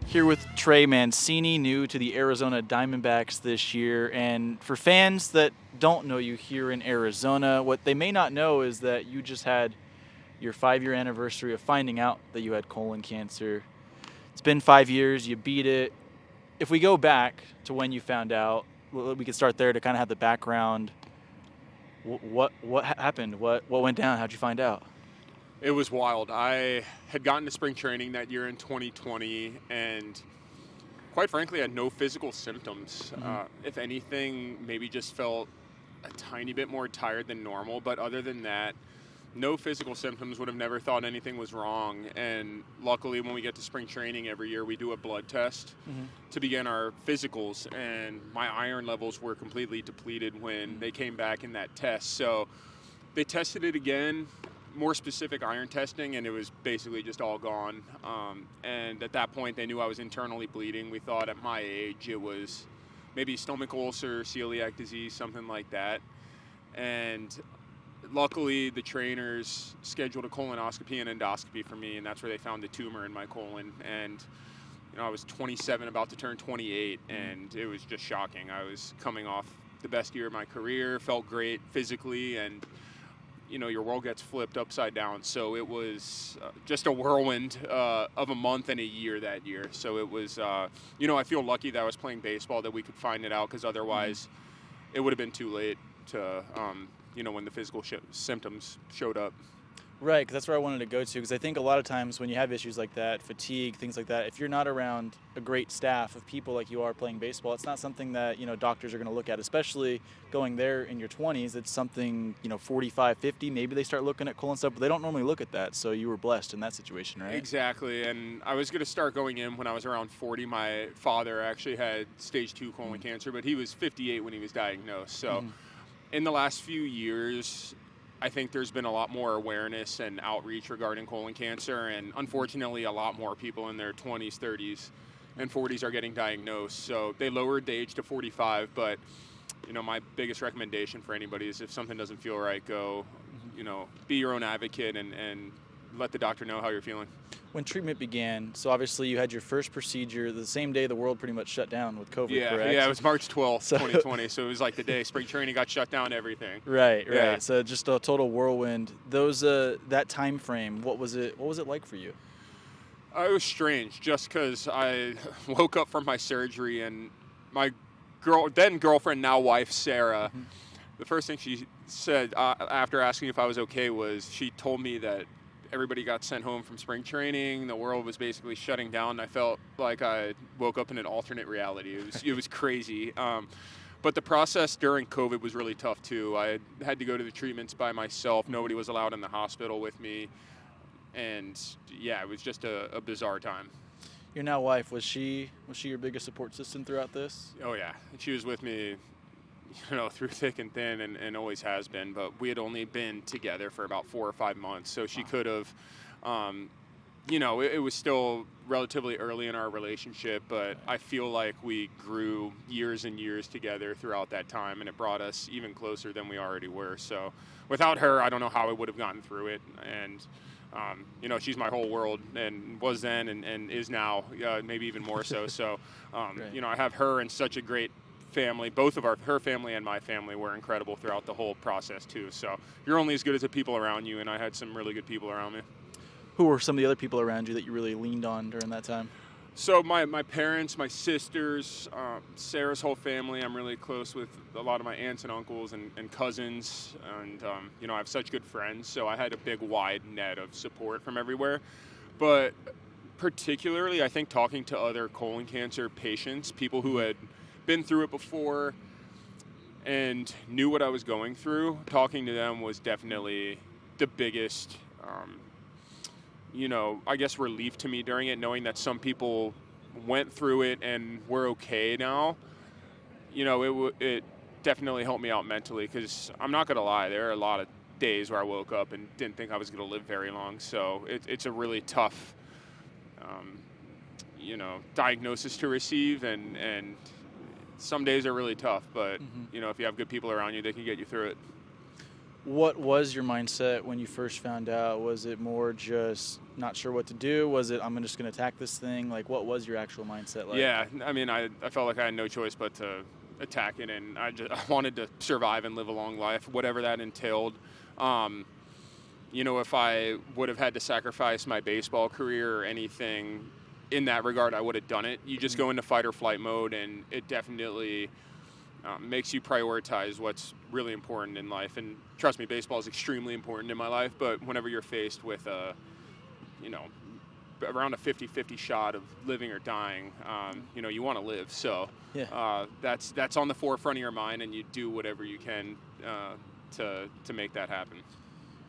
Here with Trey Mancini, new to the Arizona Diamondbacks this year. And for fans that don't know you here in Arizona, what they may not know is that you just had your 5-year anniversary of finding out that you had colon cancer. It's been 5 years, you beat it. If we go back to when you found out, we could start there to kind of have the background. What happened? What went down? How'd you find out? It was wild. I had gotten to spring training that year in 2020, and quite frankly, I had no physical symptoms. If anything, maybe just felt a tiny bit more tired than normal, but other than that, no physical symptoms. Would have never thought anything was wrong. And luckily, when we get to spring training every year, we do a blood test to begin our physicals, and my iron levels were completely depleted when they came back in that test. So they tested it again, more specific iron testing, and it was basically just all gone. And at that point, they knew I was internally bleeding. We thought at my age it was maybe stomach ulcer, celiac disease, something like that. And luckily, the trainers scheduled a colonoscopy and endoscopy for me, and that's where they found the tumor in my colon. And I was 27, about to turn 28, and it was just shocking. I was coming off the best year of my career, felt great physically, and your world gets flipped upside down. So it was just a whirlwind of a month and a year that year. So it was, I feel lucky that I was playing baseball, that we could find it out, because otherwise it would have been too late to, when the physical symptoms showed up. Right, because that's where I wanted to go to, because I think a lot of times when you have issues like that, fatigue, things like that, if you're not around a great staff of people like you are playing baseball, it's not something that, doctors are going to look at, especially going there in your 20s. It's something, 45, 50, maybe they start looking at colon stuff, but they don't normally look at that, so you were blessed in that situation, right? Exactly, and I was going to start going in when I was around 40. My father actually had stage 2 colon cancer, but he was 58 when he was diagnosed. So in the last few years, I think there's been a lot more awareness and outreach regarding colon cancer, and unfortunately a lot more people in their 20s, 30s, and 40s are getting diagnosed. So they lowered the age to 45, but my biggest recommendation for anybody is if something doesn't feel right, go, be your own advocate and let the doctor know how you're feeling. When treatment began, so obviously you had your first procedure the same day the world pretty much shut down with COVID, correct? Yeah, it was March 12th, 2020, so it was like the day spring training got shut down, everything. Right. Yeah. So just a total whirlwind. That time frame, what was it like for you? It was strange, just because I woke up from my surgery, and my then girlfriend, now wife, Sarah, the first thing she said after asking if I was okay was she told me that everybody got sent home from spring training. The world was basically shutting down. I felt like I woke up in an alternate reality. It was crazy. But the process during COVID was really tough too. I had to go to the treatments by myself. Nobody was allowed in the hospital with me. And yeah, it was just a bizarre time. Your now wife, was she your biggest support system throughout this? Oh yeah. She was with me through thick and thin, and always has been, but we had only been together for about 4 or 5 months, so she could have, it was still relatively early in our relationship, but I feel like we grew years and years together throughout that time, and it brought us even closer than we already were. So without her, I don't know how I would have gotten through it, and she's my whole world, and was then and is now, maybe even more so. So, Right. I have her and such a great family. Both of her family and my family were incredible throughout the whole process too. So you're only as good as the people around you, and I had some really good people around me. Who were some of the other people around you that you really leaned on during that time? So my parents, my sisters, Sarah's whole family, I'm really close with a lot of my aunts and uncles and cousins, and I have such good friends, so I had a big wide net of support from everywhere. But particularly, I think talking to other colon cancer patients, people who had been through it before and knew what I was going through, talking to them was definitely the biggest, I guess relief to me during it, knowing that some people went through it and were okay now. It definitely helped me out mentally, because I'm not going to lie, there are a lot of days where I woke up and didn't think I was going to live very long. So it's a really tough, diagnosis to receive, and some days are really tough, but if you have good people around you, they can get you through it. What was your mindset when you first found out? Was it more just not sure what to do? Was it, I'm just going to attack this thing? Like, what was your actual mindset like? Yeah, I mean, I felt like I had no choice but to attack it, and I wanted to survive and live a long life, whatever that entailed. If I would have had to sacrifice my baseball career or anything in that regard, I would have done it. You just go into fight or flight mode, and it definitely makes you prioritize what's really important in life. And trust me, baseball is extremely important in my life, but whenever you're faced with around a 50-50 shot of living or dying, you want to live. So that's on the forefront of your mind, and you do whatever you can to make that happen.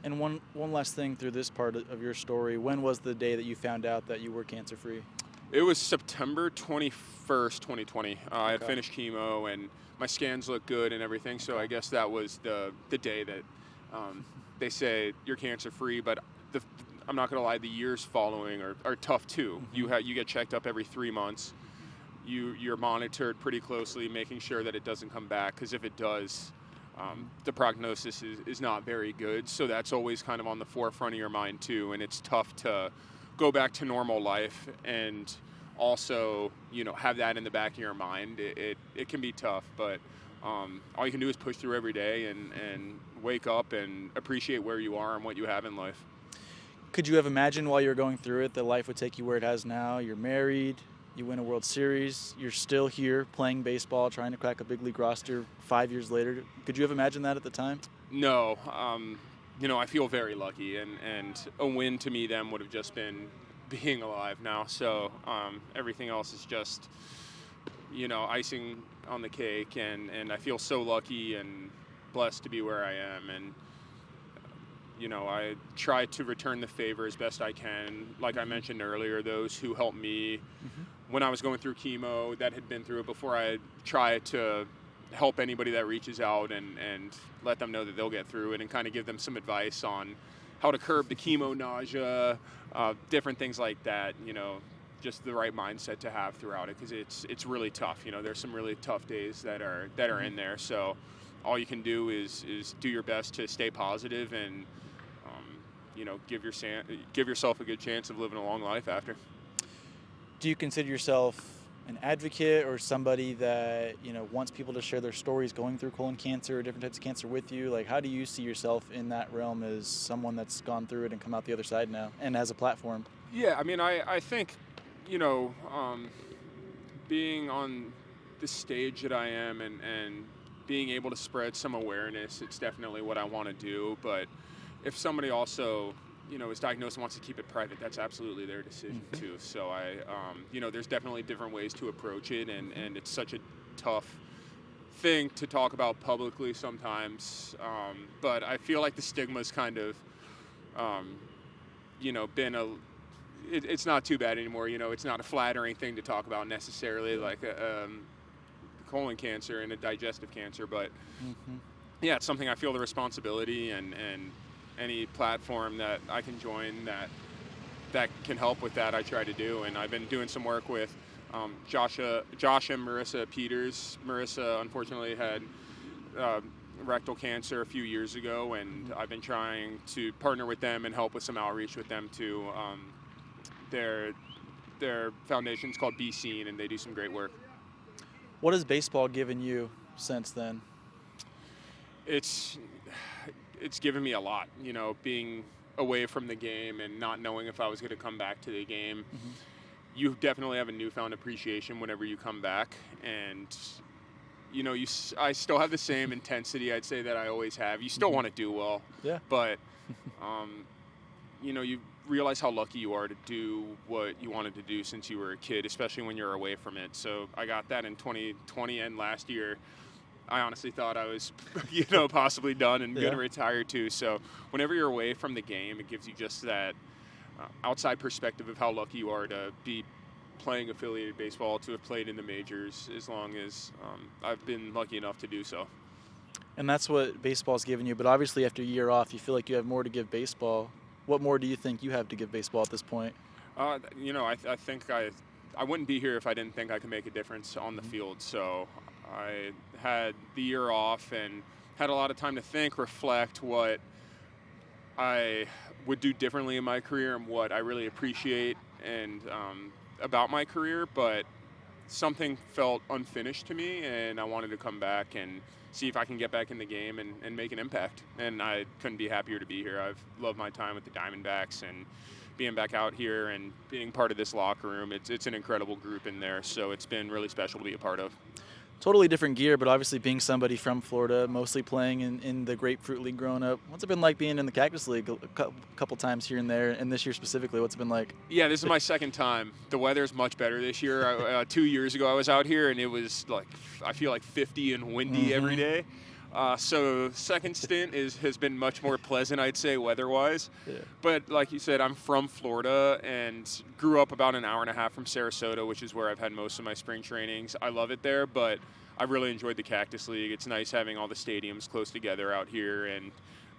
And one last thing through this part of your story, when was the day that you found out that you were cancer-free? It was September 21st, 2020. I had finished chemo, and my scans looked good and everything, so I guess that was the day that they say you're cancer-free, but I'm not going to lie, the years following are tough too. You get checked up every 3 months. You're monitored pretty closely, making sure that it doesn't come back, because if it does, the prognosis is not very good. So that's always kind of on the forefront of your mind too, and it's tough to go back to normal life and also have that in the back of your mind. It can be tough, but all you can do is push through every day and wake up and appreciate where you are and what you have in life. Could you have imagined while you were going through it that life would take you where it has now? You're married, you win a World Series, you're still here playing baseball, trying to crack a big league roster 5 years later. Could you have imagined that at the time? No. I feel very lucky, and a win to me then would have just been being alive now. So everything else is just, icing on the cake, and I feel so lucky and blessed to be where I am. And I try to return the favor as best I can. Like I mentioned earlier, those who helped me when I was going through chemo, that had been through it before, I try to help anybody that reaches out and let them know that they'll get through it, and kind of give them some advice on how to curb the chemo nausea, different things like that, just the right mindset to have throughout it, because it's really tough. There's some really tough days that are in there. So all you can do is do your best to stay positive and give yourself a good chance of living a long life after. Do you consider yourself an advocate or somebody that wants people to share their stories going through colon cancer or different types of cancer with you? Like, how do you see yourself in that realm as someone that's gone through it and come out the other side now and has a platform? Yeah, I mean, I think being on the stage that I am and being able to spread some awareness, it's definitely what I want to do. But if somebody also is diagnosed and wants to keep it private, that's absolutely their decision too. So there's definitely different ways to approach it, and it's such a tough thing to talk about publicly sometimes. But I feel like the stigma's kind of, been it's not too bad anymore. It's not a flattering thing to talk about necessarily, like colon cancer and a digestive cancer. But yeah, it's something I feel the responsibility, and any platform that I can join that can help with that, I try to do. And I've been doing some work with Josh and Marissa Peters. Marissa unfortunately had rectal cancer a few years ago, and I've been trying to partner with them and help with some outreach with them too. Their foundation's called Be Seen, and they do some great work. What has baseball given you since then? It's given me a lot, being away from the game and not knowing if I was going to come back to the game. You definitely have a newfound appreciation whenever you come back, and I still have the same intensity, I'd say, that I always have. You still want to do well, but you realize how lucky you are to do what you wanted to do since you were a kid, especially when you're away from it. So I got that in 2020, and last year I honestly thought I was, possibly done and going to retire too. So whenever you're away from the game, it gives you just that outside perspective of how lucky you are to be playing affiliated baseball, to have played in the majors as long as I've been lucky enough to do so. And that's what baseball's given you. But obviously after a year off, you feel like you have more to give baseball. What more do you think you have to give baseball at this point? I think I wouldn't be here if I didn't think I could make a difference on the field. So I had the year off, and had a lot of time to think, reflect what I would do differently in my career and what I really appreciate and about my career, but something felt unfinished to me, and I wanted to come back and see if I can get back in the game and make an impact. And I couldn't be happier to be here. I've loved my time with the Diamondbacks, and being back out here and being part of this locker room, it's an incredible group in there, so it's been really special to be a part of. Totally different gear, but obviously being somebody from Florida, mostly playing in the Grapefruit League growing up, what's it been like being in the Cactus League a couple times here and there, and this year specifically, what's it been like? Yeah, this is my second time. The weather's much better this year. 2 years ago I was out here, and it was like, I feel like 50 and windy every day. So second stint has been much more pleasant, I'd say, weather-wise. Yeah. But like you said, I'm from Florida and grew up about an hour and a half from Sarasota, which is where I've had most of my spring trainings. I love it there, but I really enjoyed the Cactus League. It's nice having all the stadiums close together out here, and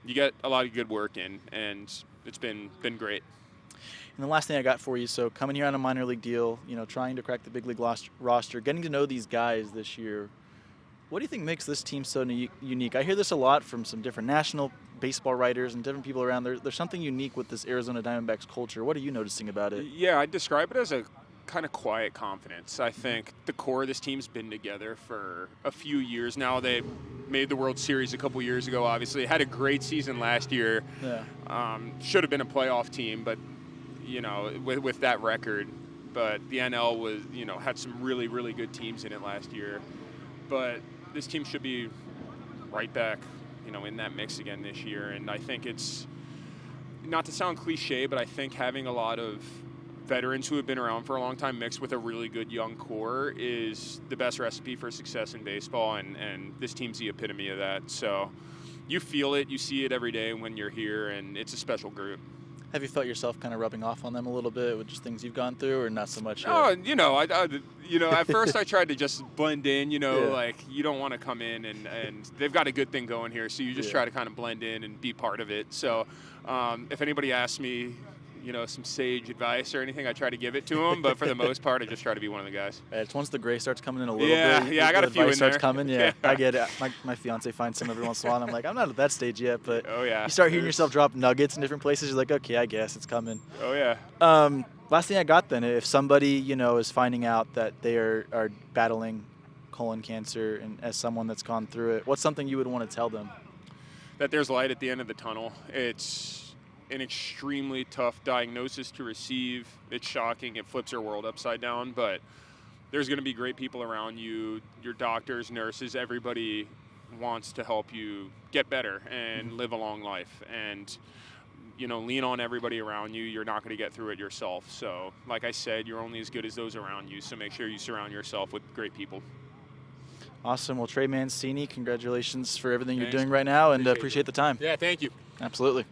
you get a lot of good work in, and it's been great. And the last thing I got for you, so coming here on a minor league deal, trying to crack the big league roster, getting to know these guys this year, what do you think makes this team so unique? I hear this a lot from some different national baseball writers and different people around. There's something unique with this Arizona Diamondbacks culture. What are you noticing about it? Yeah, I'd describe it as a kind of quiet confidence. I think the core of this team's been together for a few years now. They made the World Series a couple years ago, obviously. Had a great season last year. Yeah. Should have been a playoff team, but, with that record. But the NL was, had some really, really good teams in it last year. But this team should be right back, in that mix again this year. And I think it's, not to sound cliche, but I think having a lot of veterans who have been around for a long time mixed with a really good young core is the best recipe for success in baseball, and this team's the epitome of that. So you feel it, you see it every day when you're here, and it's a special group. Have you felt yourself kind of rubbing off on them a little bit with just things you've gone through, or not so much? No, at first I tried to just blend in, Yeah. like you don't want to come in and they've got a good thing going here, so you just try to kind of blend in and be part of it. So if anybody asks me, some sage advice or anything, I try to give it to them, but for the most part, I just try to be one of the guys. It's once the gray starts coming in a little bit. Yeah, I got a few in starts there. coming. Yeah, I get it. My fiance finds some every once in a while, and I'm like, I'm not at that stage yet, but Oh yeah. you start hearing yourself drop nuggets in different places. You're like, okay, I guess it's coming. Oh yeah. Last thing I got then, if somebody is finding out that they are battling colon cancer, and as someone that's gone through it, what's something you would want to tell them? That there's light at the end of the tunnel. It's an extremely tough diagnosis to receive. It's shocking. It flips your world upside down, but there's going to be great people around you, your doctors, nurses, everybody wants to help you get better and live a long life. And, lean on everybody around you. You're not going to get through it yourself. So, like I said, you're only as good as those around you, so make sure you surround yourself with great people. Awesome. Well, Trey Mancini, congratulations for everything Thanks. you're doing right now, and Appreciate appreciate the time. Yeah, thank you. Absolutely.